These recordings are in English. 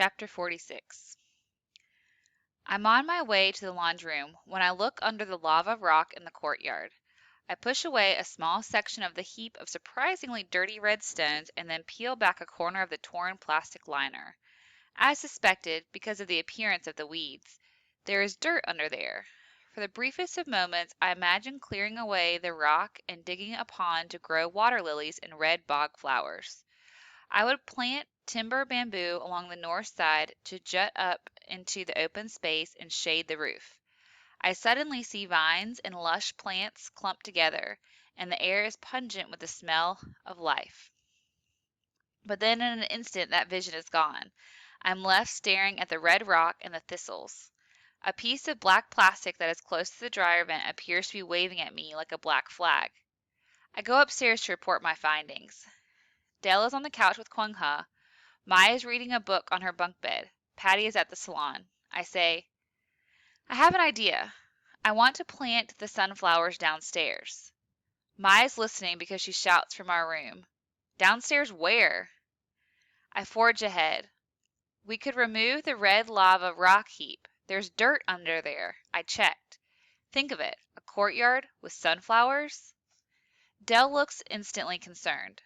Chapter 46. I'm on my way to the laundry room when I look under the lava rock in the courtyard. I push away a small section of the heap of surprisingly dirty red stones and then peel back a corner of the torn plastic liner. As suspected, because of the appearance of the weeds, there is dirt under there. For the briefest of moments, I imagine clearing away the rock and digging a pond to grow water lilies and red bog flowers. I would plant timber bamboo along the north side to jut up into the open space and shade the roof. I suddenly see vines and lush plants clumped together, and the air is pungent with the smell of life. But then in an instant that vision is gone. I'm left staring at the red rock and the thistles. A piece of black plastic that is close to the dryer vent appears to be waving at me like a black flag. I go upstairs to report my findings. Dell is on the couch with Kwang Ha. Mai is reading a book on her bunk bed. Patty is at the salon. I say, I have an idea. I want to plant the sunflowers downstairs. Mai is listening because she shouts from our room. Downstairs where? I forge ahead. We could remove the red lava rock heap. There's dirt under there. I checked. Think of it, a courtyard with sunflowers? Dell looks instantly concerned.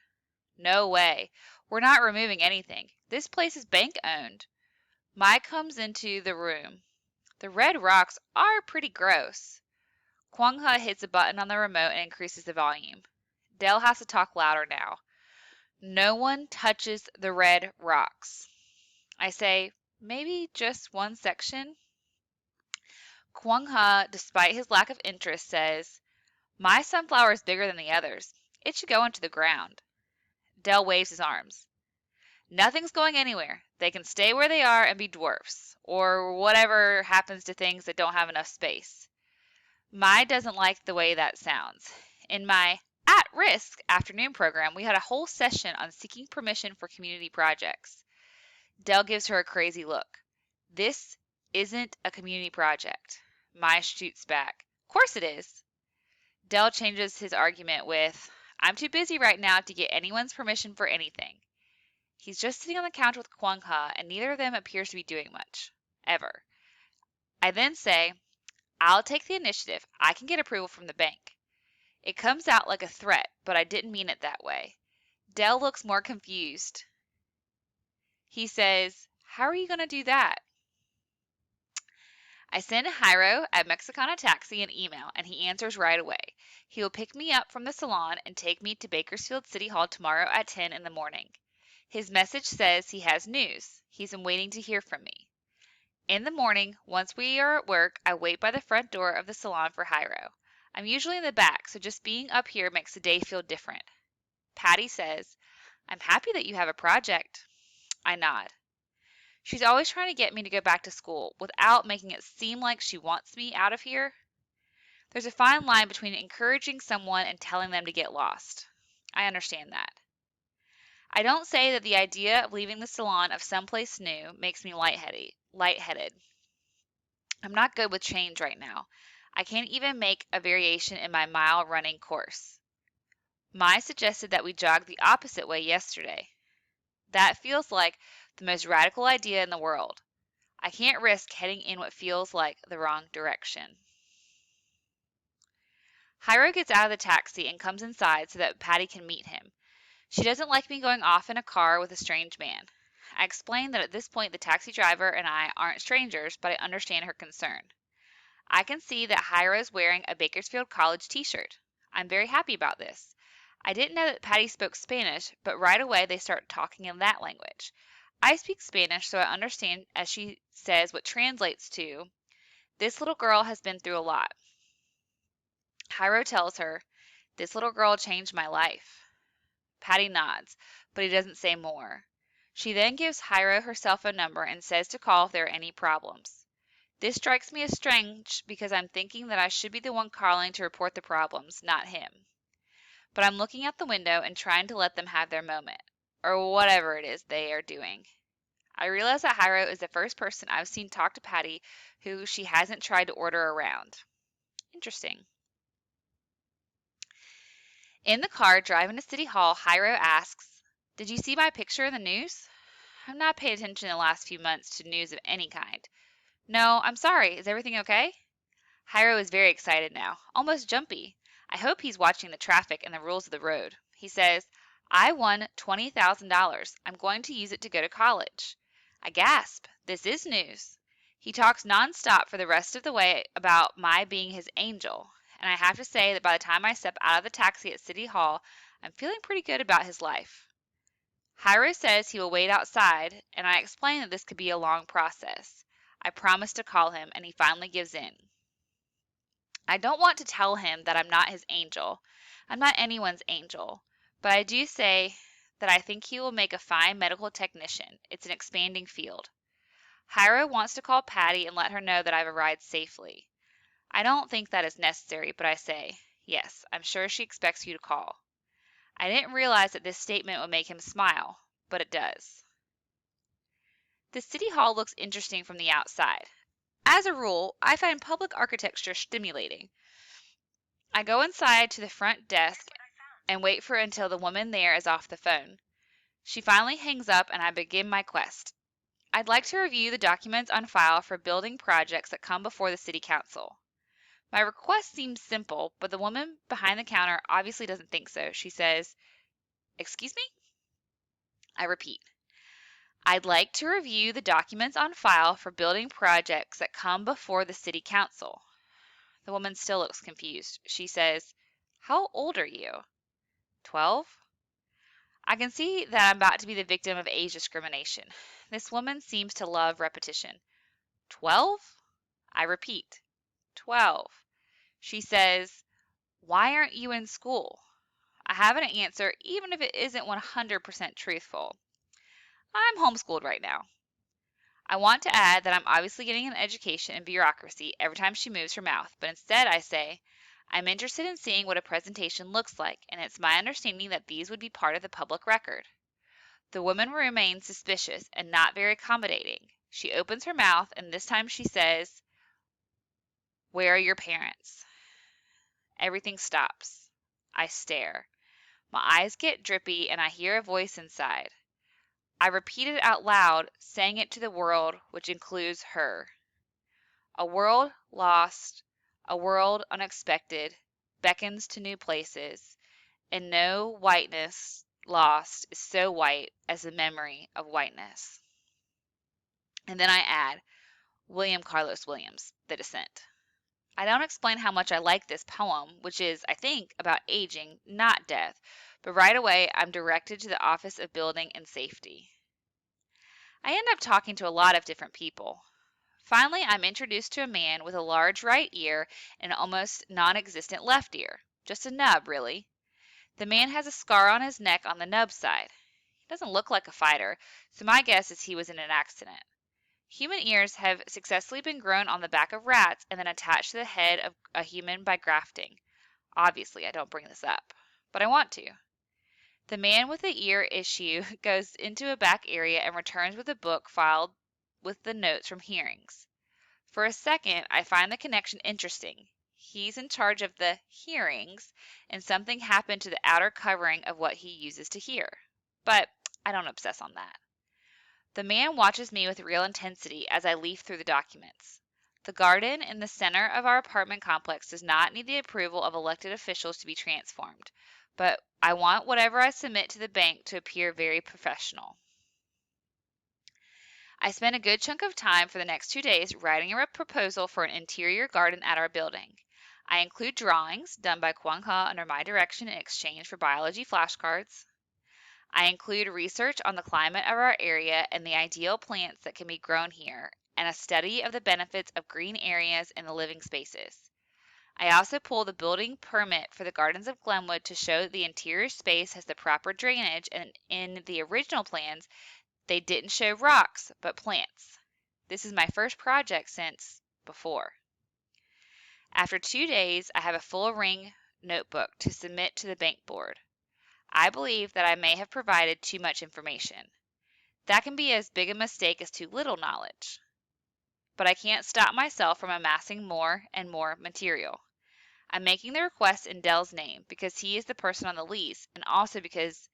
No way. We're not removing anything. This place is bank owned. Mai comes into the room. The red rocks are pretty gross. Kwang Ha hits a button on the remote and increases the volume. Dell has to talk louder now. No one touches the red rocks. I say, maybe just one section? Kwang Ha, despite his lack of interest, says, my sunflower is bigger than the others. It should go into the ground. Dell waves his arms. Nothing's going anywhere. They can stay where they are and be dwarfs, or whatever happens to things that don't have enough space. Mai doesn't like the way that sounds. In my at-risk afternoon program, we had a whole session on seeking permission for community projects. Dell gives her a crazy look. This isn't a community project. Mai shoots back. Of course it is. Dell changes his argument with, I'm too busy right now to get anyone's permission for anything. He's just sitting on the couch with Kwang Ha, and neither of them appears to be doing much. Ever. I then say, I'll take the initiative. I can get approval from the bank. It comes out like a threat, but I didn't mean it that way. Dell looks more confused. He says, how are you going to do that? I send Jairo at Mexicana Taxi an email, and he answers right away. He will pick me up from the salon and take me to Bakersfield City Hall tomorrow at 10 in the morning. His message says he has news. He's been waiting to hear from me. In the morning, once we are at work, I wait by the front door of the salon for Jairo. I'm usually in the back, so just being up here makes the day feel different. Patty says, I'm happy that you have a project. I nod. She's always trying to get me to go back to school without making it seem like she wants me out of here. There's a fine line between encouraging someone and telling them to get lost. I understand that. I don't say that the idea of leaving the salon of someplace new makes me lightheaded. I'm not good with change right now. I can't even make a variation in my mile running course. Mai suggested that we jog the opposite way yesterday. That feels like the most radical idea in the world. I can't risk heading in what feels like the wrong direction. Jairo gets out of the taxi and comes inside so that Patty can meet him. She doesn't like me going off in a car with a strange man. I explain that at this point the taxi driver and I aren't strangers, but I understand her concern. I can see that Jairo is wearing a Bakersfield College t-shirt. I'm very happy about this. I didn't know that Patty spoke Spanish, but right away they start talking in that language. I speak Spanish, so I understand as she says what translates to, this little girl has been through a lot. Jairo tells her, this little girl changed my life. Patty nods, but he doesn't say more. She then gives Jairo her cell phone number and says to call if there are any problems. This strikes me as strange because I'm thinking that I should be the one calling to report the problems, not him. But I'm looking out the window and trying to let them have their moment, or whatever it is they are doing. I realize that Jairo is the first person I've seen talk to Patty who she hasn't tried to order around. Interesting. In the car driving to City Hall, Jairo asks, did you see my picture in the news? I've not paid attention in the last few months to news of any kind. No, I'm sorry. Is everything okay? Hiro is very excited now, almost jumpy. I hope he's watching the traffic and the rules of the road. He says, I won $20,000. I'm going to use it to go to college. I gasp. This is news. He talks nonstop for the rest of the way about my being his angel, and I have to say that by the time I step out of the taxi at City Hall, I'm feeling pretty good about his life. Hiro says he will wait outside, and I explain that this could be a long process. I promise to call him, and he finally gives in. I don't want to tell him that I'm not his angel. I'm not anyone's angel. But I do say that I think he will make a fine medical technician. It's an expanding field. Hiro wants to call Patty and let her know that I've arrived safely. I don't think that is necessary, but I say, yes, I'm sure she expects you to call. I didn't realize that this statement would make him smile, but it does. The City Hall looks interesting from the outside. As a rule, I find public architecture stimulating. I go inside to the front desk and wait for until the woman there is off the phone. She finally hangs up and I begin my quest. I'd like to review the documents on file for building projects that come before the City Council. My request seems simple, but the woman behind the counter obviously doesn't think so. She says, "Excuse me?" I repeat, "I'd like to review the documents on file for building projects that come before the City Council." The woman still looks confused. She says, "How old are you?" 12? I can see that I'm about to be the victim of age discrimination. This woman seems to love repetition. 12? I repeat, 12. She says, "Why aren't you in school?" I have an answer, even if it isn't 100% truthful. I'm homeschooled right now. I want to add that I'm obviously getting an education in bureaucracy every time she moves her mouth, but instead I say, I'm interested in seeing what a presentation looks like, and it's my understanding that these would be part of the public record. The woman remains suspicious and not very accommodating. She opens her mouth, and this time she says, "Where are your parents?" Everything stops. I stare. My eyes get drippy, and I hear a voice inside. I repeat it out loud, saying it to the world, which includes her. A world lost, a world unexpected, beckons to new places, and no whiteness lost is so white as the memory of whiteness. And then I add, William Carlos Williams, The Descent. I don't explain how much I like this poem, which is, I think, about aging, not death, but right away I'm directed to the Office of Building and Safety. I end up talking to a lot of different people. Finally, I'm introduced to a man with a large right ear and an almost non-existent left ear. Just a nub, really. The man has a scar on his neck on the nub side. He doesn't look like a fighter, so my guess is he was in an accident. Human ears have successfully been grown on the back of rats and then attached to the head of a human by grafting. Obviously, I don't bring this up, but I want to. The man with the ear issue goes into a back area and returns with a book filed with the notes from hearings. For a second, I find the connection interesting. He's in charge of the hearings, and something happened to the outer covering of what he uses to hear. But I don't obsess on that. The man watches me with real intensity as I leaf through the documents. The garden in the center of our apartment complex does not need the approval of elected officials to be transformed, but I want whatever I submit to the bank to appear very professional. I spent a good chunk of time for the next 2 days writing a proposal for an interior garden at our building. I include drawings done by Kwang Ha under my direction in exchange for biology flashcards. I include research on the climate of our area and the ideal plants that can be grown here, and a study of the benefits of green areas and the living spaces. I also pull the building permit for the Gardens of Glenwood to show that the interior space has the proper drainage, and in the original plans, they didn't show rocks, but plants. This is my first project since before. After 2 days, I have a full ring notebook to submit to the bank board. I believe that I may have provided too much information. That can be as big a mistake as too little knowledge. But I can't stop myself from amassing more and more material. I'm making the request in Dell's name because he is the person on the lease and also because,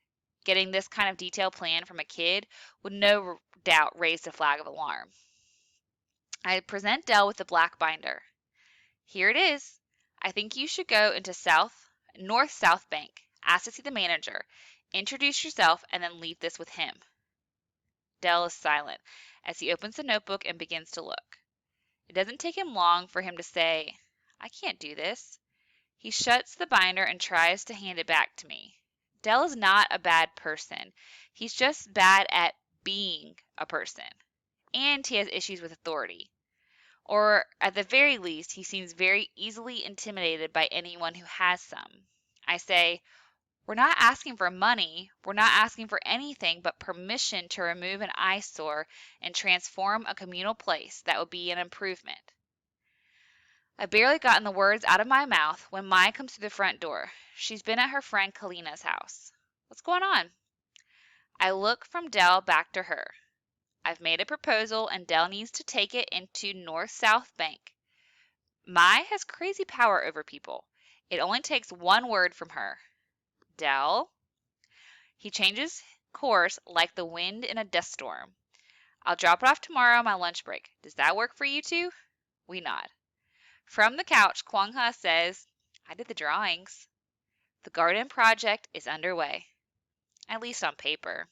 getting this kind of detailed plan from a kid would no doubt raise the flag of alarm. I present Dell with the black binder. Here it is. I think you should go into North South Bank, ask to see the manager, introduce yourself, and then leave this with him. Dell is silent as he opens the notebook and begins to look. It doesn't take him long for him to say, I can't do this. He shuts the binder and tries to hand it back to me. Dell is not a bad person. He's just bad at being a person. And he has issues with authority. Or, at the very least, he seems very easily intimidated by anyone who has some. I say, we're not asking for money. We're not asking for anything but permission to remove an eyesore and transform a communal place that would be an improvement. I barely gotten the words out of my mouth when Mai comes through the front door. She's been at her friend Kalina's house. What's going on? I look from Dell back to her. I've made a proposal and Dell needs to take it into North South Bank. Mai has crazy power over people. It only takes one word from her. Dell? He changes course like the wind in a dust storm. I'll drop it off tomorrow on my lunch break. Does that work for you two? We nod. From the couch, Kwang Ha says, I did the drawings. The garden project is underway, at least on paper.